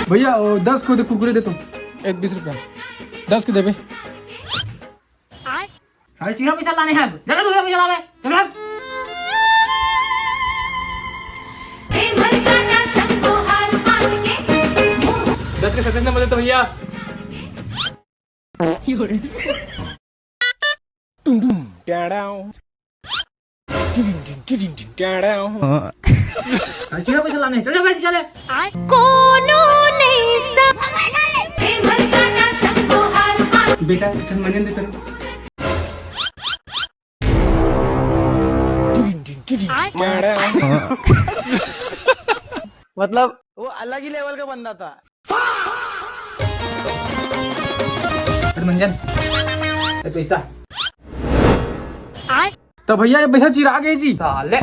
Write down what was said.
भैया 10 को दे कुरकुरे दे तो। एक 20 रुपया 10 के देबे। सारे चीरा पैसा लाने हैं जरा दूसरा पैसा लावे जरा। दस के 37 नंबर दे तो भैया। चीरा पैसा लाने चल जा भाई चले। बेटा मने दे तेरे मतलब वो अलग ही लेवल का बंदा था। मंजन पैसा तो भैया ये पैसा चिरा गए जी साले।